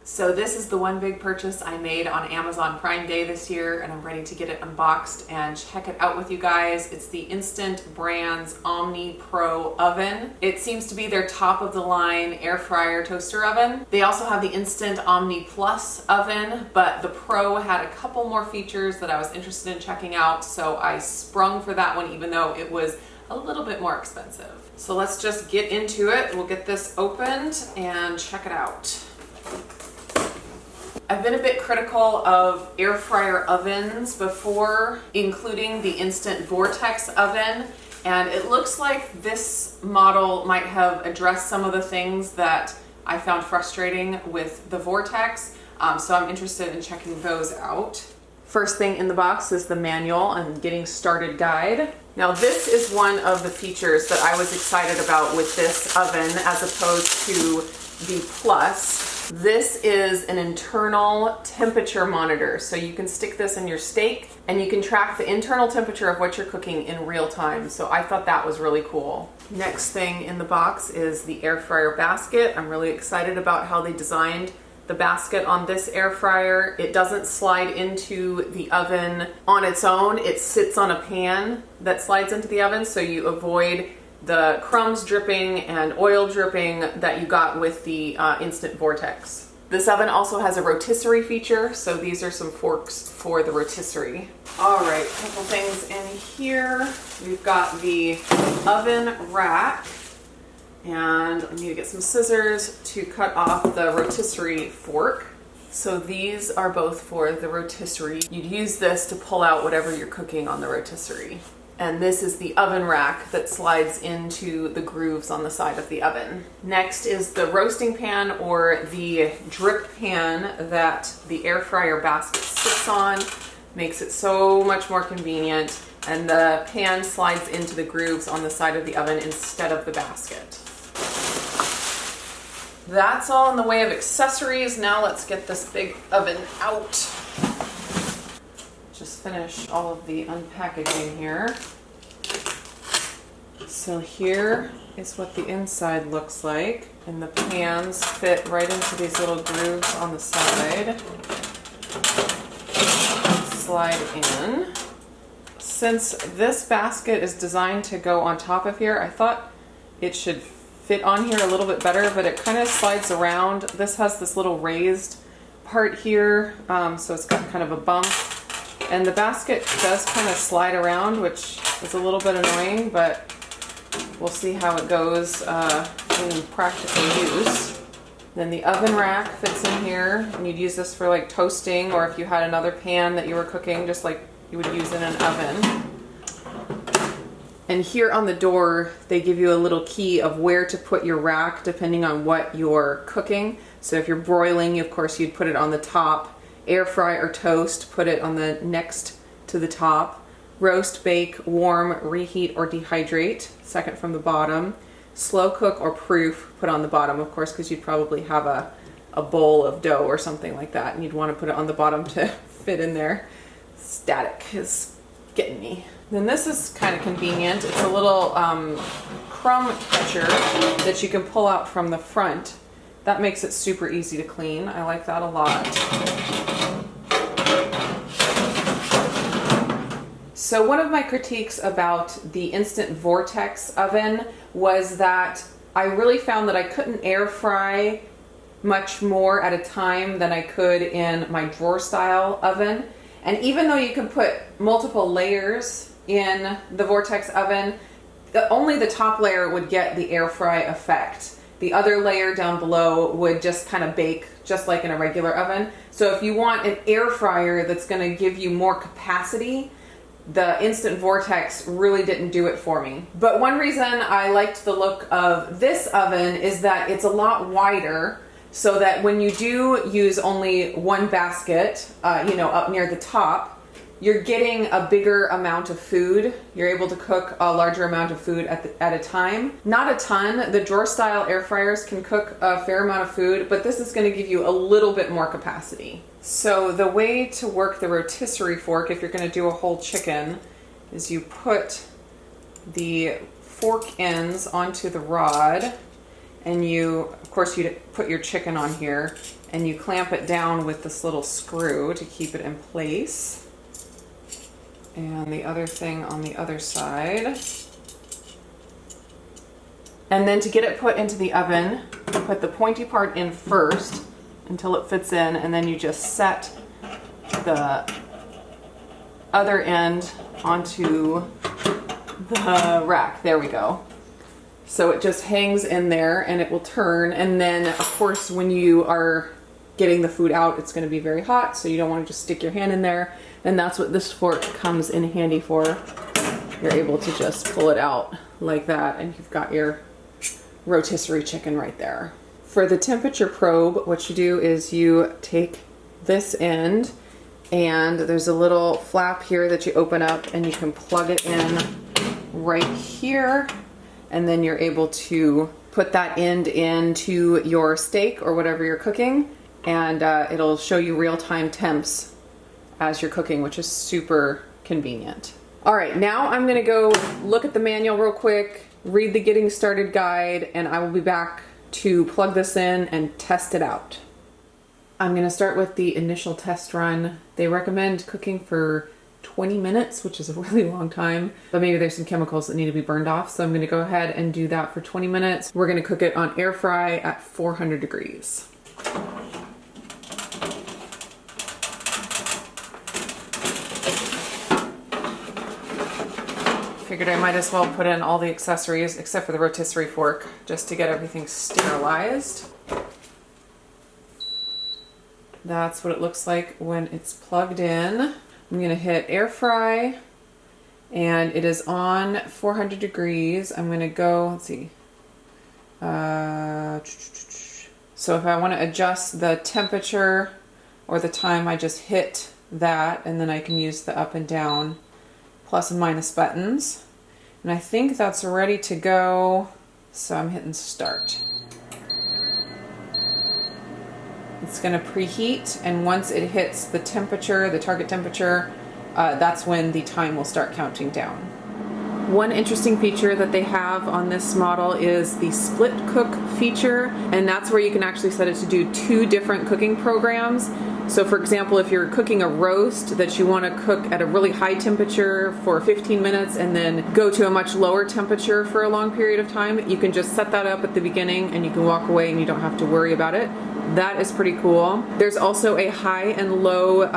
So this is the one big purchase I made on Amazon Prime Day this year, and I'm ready to get it unboxed and check it out with you guys. It's the Instant Brands Omni Pro oven. It seems to be their top of the line air fryer toaster oven. They also have the Instant Omni Plus oven, but the Pro had a couple more features that I was interested in checking out, so I sprung for that one even though it was a little bit more expensive. So let's just get into it. We'll get this opened and check it out. I've been a bit critical of air fryer ovens before, including the Instant Vortex oven, and it looks like this model might have addressed some of the things that I found frustrating with the Vortex, so I'm interested in checking those out. First thing in the box is the manual and getting started guide. Now this is one of the features that I was excited about with this oven as opposed to the Plus. This is an internal temperature monitor, so you can stick this in your steak and you can track the internal temperature of what you're cooking in real time. So I thought that was really cool. Next thing in the box is the air fryer basket. I'm really excited about how they designed the basket on this air fryer. It doesn't slide into the oven on its own. It sits on a pan that slides into the oven, so you avoid the crumbs dripping and oil dripping that you got with the Instant Vortex. This oven also has a rotisserie feature, so these are some forks for the rotisserie. All right, a couple things in here. We've got the oven rack, and I need to get some scissors to cut off the rotisserie fork. So these are both for the rotisserie. You'd use this to pull out whatever you're cooking on the rotisserie. And this is the oven rack that slides into the grooves on the side of the oven. Next is the roasting pan, or the drip pan that the air fryer basket sits on. Makes it so much more convenient, and the pan slides into the grooves on the side of the oven instead of the basket. That's all in the way of accessories. Now let's get this big oven out. Just finish all of the unpackaging here. So here is what the inside looks like, and the pans fit right into these little grooves on the side. Slide in. Since this basket is designed to go on top of here, I thought it should fit on here a little bit better, but it kind of slides around. This has this little raised part here, so it's got kind of a bump. And the basket does kind of slide around, which is a little bit annoying, but we'll see how it goes in practical use. Then the oven rack fits in here, and you'd use this for like toasting, or if you had another pan that you were cooking, just like you would use in an oven. And here on the door, they give you a little key of where to put your rack depending on what you're cooking. So if you're broiling, of course, you'd put it on the top. Air fry or toast, put it on the next to the top. Roast, bake, warm, reheat, or dehydrate, second from the bottom. Slow cook or proof, put on the bottom, of course, because you'd probably have a bowl of dough or something like that, and you'd want to put it on the bottom to fit in there. Static is getting me. Then this is kind of convenient. It's a little crumb catcher that you can pull out from the front. That makes it super easy to clean. I like that a lot. So one of my critiques about the Instant Vortex oven was that I really found that I couldn't air fry much more at a time than I could in my drawer style oven. And even though you can put multiple layers in the Vortex oven, only the top layer would get the air fry effect. The other layer down below would just kind of bake just like in a regular oven. So if you want an air fryer that's going to give you more capacity, the Instant Vortex really didn't do it for me. But one reason I liked the look of this oven is that it's a lot wider, so that when you do use only one basket, up near the top, you're getting a bigger amount of food. You're able to cook a larger amount of food at a time. Not a ton. The drawer style air fryers can cook a fair amount of food, but this is going to give you a little bit more capacity. So the way to work the rotisserie fork, if you're going to do a whole chicken, is you put the fork ends onto the rod, and you, of course, you put your chicken on here, and you clamp it down with this little screw to keep it in place. And the other thing on the other side. And then to get it put into the oven, you put the pointy part in first until it fits in, and then you just set the other end onto the rack. There we go. So it just hangs in there and it will turn. And then of course when you are getting the food out, it's going to be very hot, so you don't want to just stick your hand in there. And that's what this fork comes in handy for. You're able to just pull it out like that, and you've got your rotisserie chicken right there. For the temperature probe, what you do is you take this end, and there's a little flap here that you open up and you can plug it in right here, and then you're able to put that end into your steak or whatever you're cooking, and it'll show you real-time temps as you're cooking, which is super convenient. All right, now I'm gonna go look at the manual real quick, read the getting started guide, and I will be back to plug this in and test it out. I'm gonna start with the initial test run. They recommend cooking for 20 minutes, which is a really long time, but maybe there's some chemicals that need to be burned off. So I'm gonna go ahead and do that for 20 minutes. We're gonna cook it on air fry at 400 degrees. Figured I might as well put in all the accessories except for the rotisserie fork just to get everything sterilized. That's what it looks like when it's plugged in. I'm gonna hit air fry and it is on 400 degrees. I'm gonna go, let's see. So if I wanna adjust the temperature or the time, I just hit that, and then I can use the up and down plus and minus buttons. And I think that's ready to go. So I'm hitting start. It's going to preheat, and once it hits the temperature, the target temperature, that's when the time will start counting down. One interesting feature that they have on this model is the split cook feature, and that's where you can actually set it to do 2 different cooking programs. So for example, if you're cooking a roast that you want to cook at a really high temperature for 15 minutes and then go to a much lower temperature for a long period of time, you can just set that up at the beginning and you can walk away and you don't have to worry about it. That is pretty cool. There's also a high and low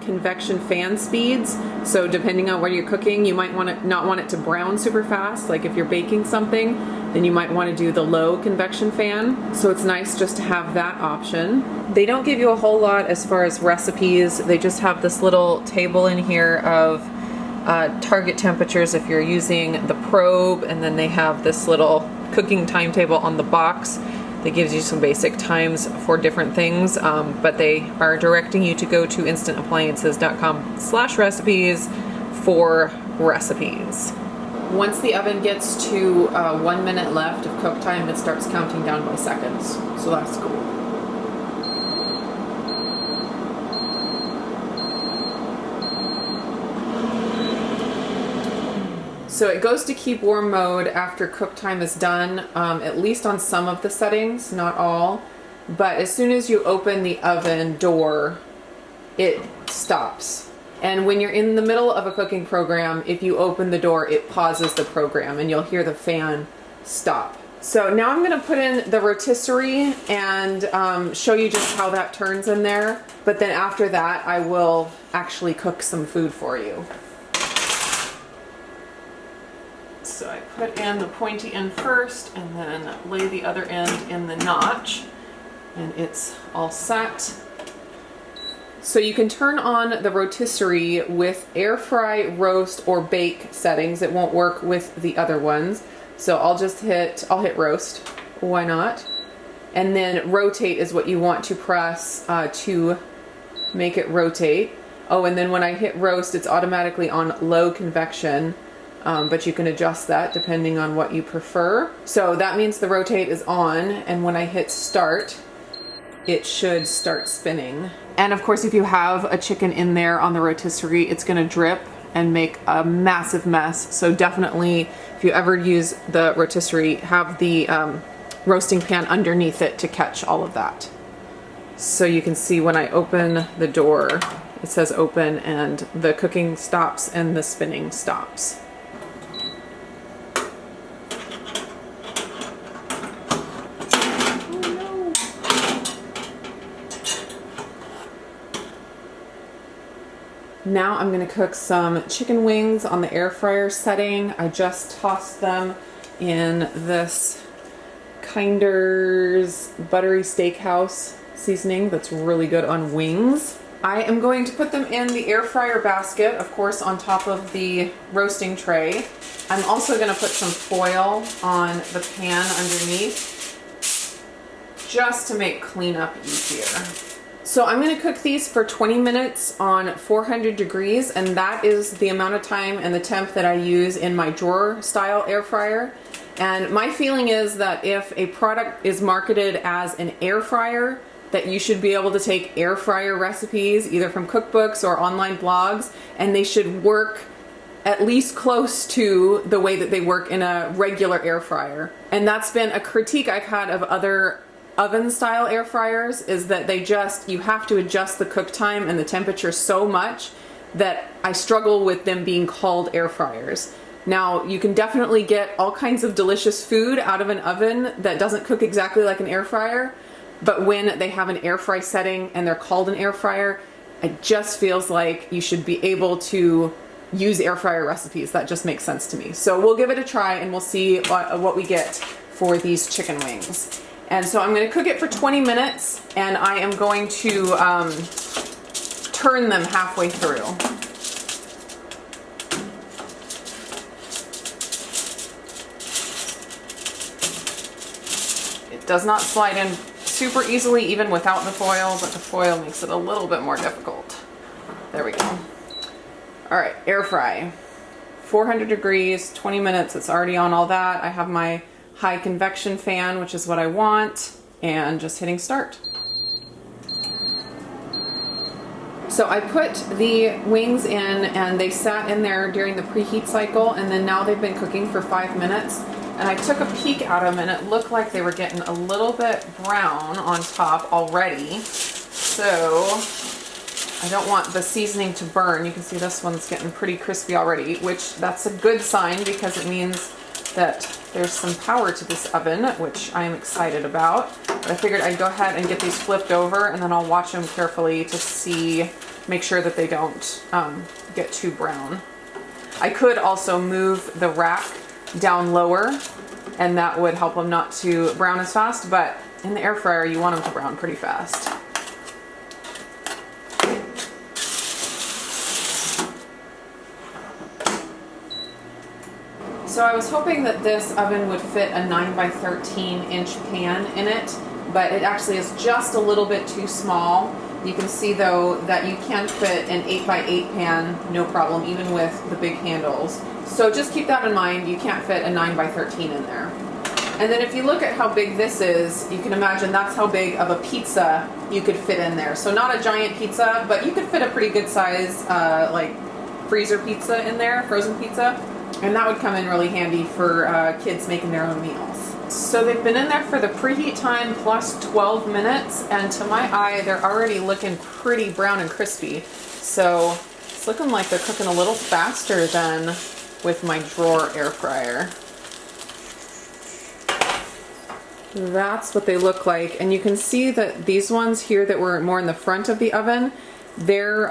convection fan speeds. So depending on what you're cooking, you might not want it to brown super fast. Like if you're baking something, then you might want to do the low convection fan. So it's nice just to have that option. They don't give you a whole lot as far as recipes. They just have this little table in here of target temperatures if you're using the probe, and then they have this little cooking timetable on the box that gives you some basic times for different things, but they are directing you to go to instantappliances.com/recipes for recipes. Once the oven gets to 1 minute left of cook time, it starts counting down by seconds, so that's cool. So it goes to keep warm mode after cook time is done, at least on some of the settings, not all. But as soon as you open the oven door, it stops. And when you're in the middle of a cooking program, if you open the door, it pauses the program and you'll hear the fan stop. So now I'm gonna put in the rotisserie and show you just how that turns in there. But then after that, I will actually cook some food for you. So I put in the pointy end first and then lay the other end in the notch, and it's all set. So you can turn on the rotisserie with air fry, roast, or bake settings. It won't work with the other ones. So I'll hit roast, why not? And then rotate is what you want to press to make it rotate. Oh, and then when I hit roast, it's automatically on low convection. But you can adjust that depending on what you prefer. So that means the rotate is on, and when I hit start, it should start spinning. And of course, if you have a chicken in there on the rotisserie, it's gonna drip and make a massive mess. So definitely, if you ever use the rotisserie, have the roasting pan underneath it to catch all of that. So you can see when I open the door, it says open and the cooking stops and the spinning stops. Now I'm going to cook some chicken wings on the air fryer setting. I just tossed them in this Kinder's Buttery Steakhouse seasoning that's really good on wings. I am going to put them in the air fryer basket, of course, on top of the roasting tray. I'm also going to put some foil on the pan underneath just to make cleanup easier. So I'm going to cook these for 20 minutes on 400 degrees, and that is the amount of time and the temp that I use in my drawer style air fryer. And my feeling is that if a product is marketed as an air fryer, that you should be able to take air fryer recipes either from cookbooks or online blogs, and they should work at least close to the way that they work in a regular air fryer. And that's been a critique I've had of other oven style air fryers, is that you have to adjust the cook time and the temperature so much that I struggle with them being called air fryers. Now, you can definitely get all kinds of delicious food out of an oven that doesn't cook exactly like an air fryer, but when they have an air fry setting and they're called an air fryer, it just feels like you should be able to use air fryer recipes. That just makes sense to me. So we'll give it a try and we'll see what we get for these chicken wings. And so I'm going to cook it for 20 minutes, and I am going to turn them halfway through. It does not slide in super easily even without the foil, but the foil makes it a little bit more difficult. There we go. All right, air fry. 400 degrees, 20 minutes, it's already on all that. I have my high convection fan, which is what I want, and just hitting start. So I put the wings in and they sat in there during the preheat cycle, and then now they've been cooking for 5 minutes. And I took a peek at them and it looked like they were getting a little bit brown on top already. So I don't want the seasoning to burn. You can see this one's getting pretty crispy already, which that's a good sign because it means that there's some power to this oven, which I am excited about. But I figured I'd go ahead and get these flipped over, and then I'll watch them carefully to make sure that they don't get too brown. I could also move the rack down lower, and that would help them not to brown as fast, but in the air fryer you want them to brown pretty fast. So I was hoping that this oven would fit a 9 by 13 inch pan in it, but it actually is just a little bit too small. You can see though that you can fit an 8 by 8 pan, no problem, even with the big handles. So just keep that in mind, you can't fit a 9 by 13 in there. And then if you look at how big this is, you can imagine that's how big of a pizza you could fit in there. So not a giant pizza, but you could fit a pretty good size like freezer pizza in there, frozen pizza. And that would come in really handy for kids making their own meals. So they've been in there for the preheat time plus 12 minutes, and to my eye, they're already looking pretty brown and crispy. So it's looking like they're cooking a little faster than with my drawer air fryer. That's what they look like. And you can see that these ones here that were more in the front of the oven, they're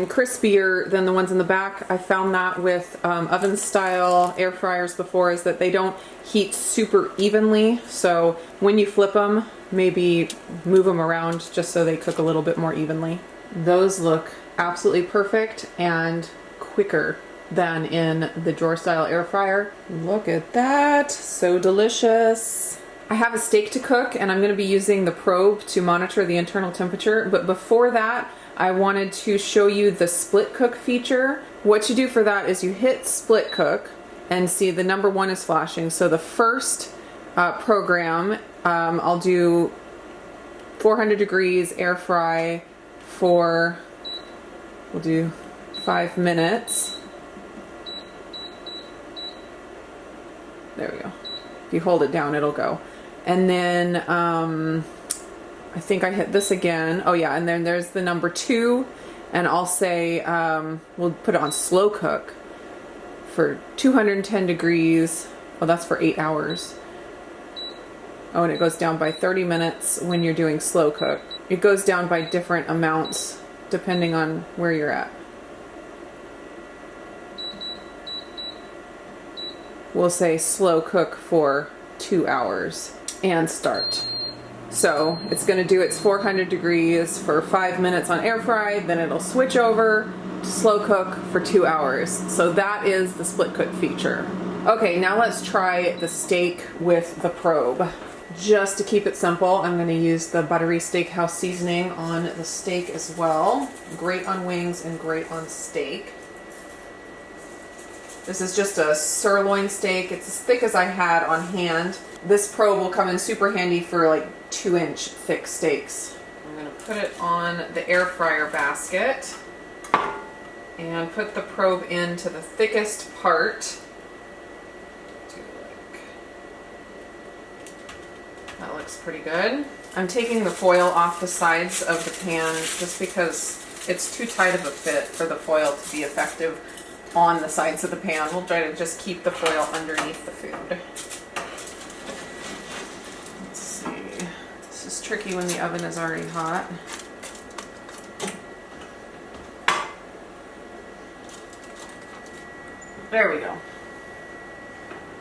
crispier than the ones in the back. I found that with oven style air fryers before, is that they don't heat super evenly. So when you flip them, maybe move them around just so they cook a little bit more evenly. Those look absolutely perfect and quicker than in the drawer style air fryer. Look at that, so delicious. I have a steak to cook and I'm going to be using the probe to monitor the internal temperature, but before that I wanted to show you the split cook feature. What you do for that is you hit split cook and see the number 1 is flashing. So the first program, I'll do 400 degrees air fry for, we'll do 5 minutes. There we go. If you hold it down, it'll go. And then I I think I hit this again. Oh yeah, and then there's the number 2, and I'll say, we'll put it on slow cook for 210 degrees. Oh, that's for 8 hours. Oh, and it goes down by 30 minutes when you're doing slow cook. It goes down by different amounts depending on where you're at. We'll say slow cook for 2 hours and start. So it's going to do its 400 degrees for 5 minutes on air fry, then it'll switch over to slow cook for 2 hours. So that is the split cook feature. Okay, now let's try the steak with the probe. Just to keep it simple, I'm going to use the buttery steakhouse seasoning on the steak as well. Great on wings and great on steak. This is just a sirloin steak. It's as thick as I had on hand. This probe will come in super handy for like 2-inch thick steaks. I'm going to put it on the air fryer basket and put the probe into the thickest part. That looks pretty good. I'm taking the foil off the sides of the pan just because it's too tight of a fit for the foil to be effective on the sides of the pan. We'll try to just keep the foil underneath the food. Let's see. This is tricky when the oven is already hot. There we go.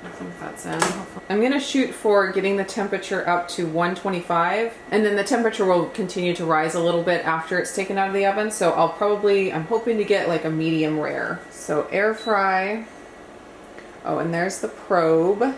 I think that's in. I'm going to shoot for getting the temperature up to 125, and then the temperature will continue to rise a little bit after it's taken out of the oven. So I'm hoping to get like a medium rare. So air fry. Oh, and there's the probe.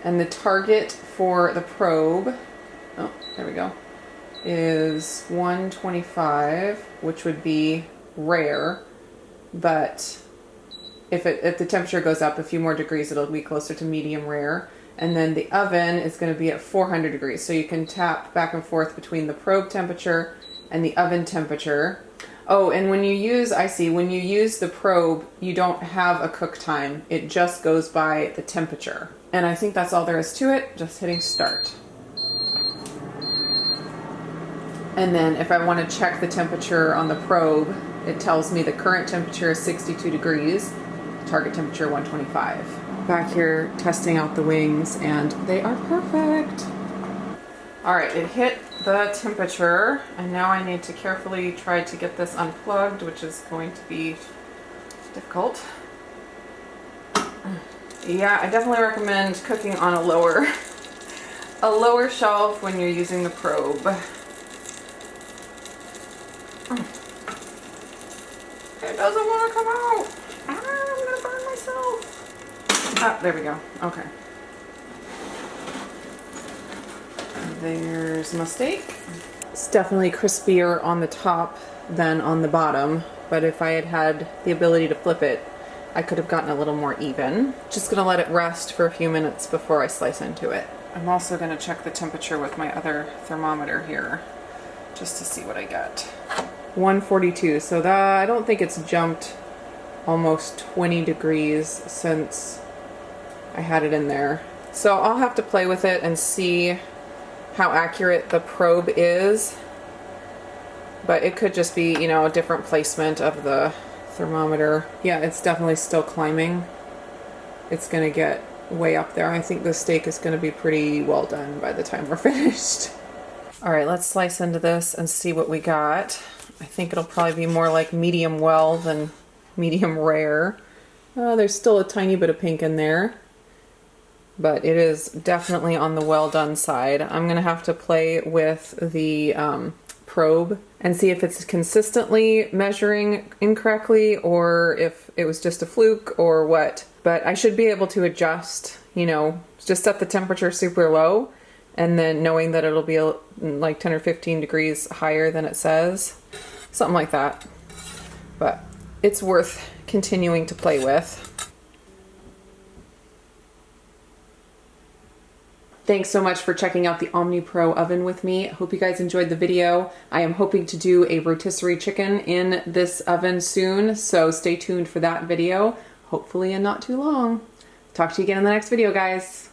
And the target for the probe, oh, there we go, is 125, which would be rare, but if the temperature goes up a few more degrees, it'll be closer to medium rare. And then the oven is going to be at 400 degrees. So you can tap back and forth between the probe temperature and the oven temperature. Oh, and when you use the probe, you don't have a cook time. It just goes by the temperature. And I think that's all there is to it. Just hitting start. And then if I want to check the temperature on the probe, it tells me the current temperature is 62 degrees. Target temperature 125. Back here testing out the wings, and they are perfect. All right, it hit the temperature, and now I need to carefully try to get this unplugged, which is going to be difficult. Yeah, I definitely recommend cooking on a lower shelf when you're using the probe. It doesn't want to come out. I'm gonna burn myself. Ah, there we go. Okay. There's my steak. It's definitely crispier on the top than on the bottom, but if I had had the ability to flip it, I could have gotten a little more even. Just gonna let it rest for a few minutes before I slice into it. I'm also gonna check the temperature with my other thermometer here, just to see what I get. 142, so that, I don't think it's jumped almost 20 degrees since I had it in there. So I'll have to play with it and see how accurate the probe is, but it could just be, you know, a different placement of the thermometer. Yeah, it's definitely still climbing. It's gonna get way up there. I think the steak is gonna be pretty well done by the time we're finished. All right, let's slice into this and see what we got. I think it'll probably be more like medium well than medium rare. There's still a tiny bit of pink in there, but it is definitely on the well done side. I'm gonna have to play with the probe and see if it's consistently measuring incorrectly or if it was just a fluke or what. But I should be able to adjust, you know, just set the temperature super low, and then knowing that it'll be like 10 or 15 degrees higher than it says. Something like that. But it's worth continuing to play with. Thanks so much for checking out the Omni Pro oven with me. Hope you guys enjoyed the video. I am hoping to do a rotisserie chicken in this oven soon, so stay tuned for that video. Hopefully in not too long. Talk to you again in the next video, guys.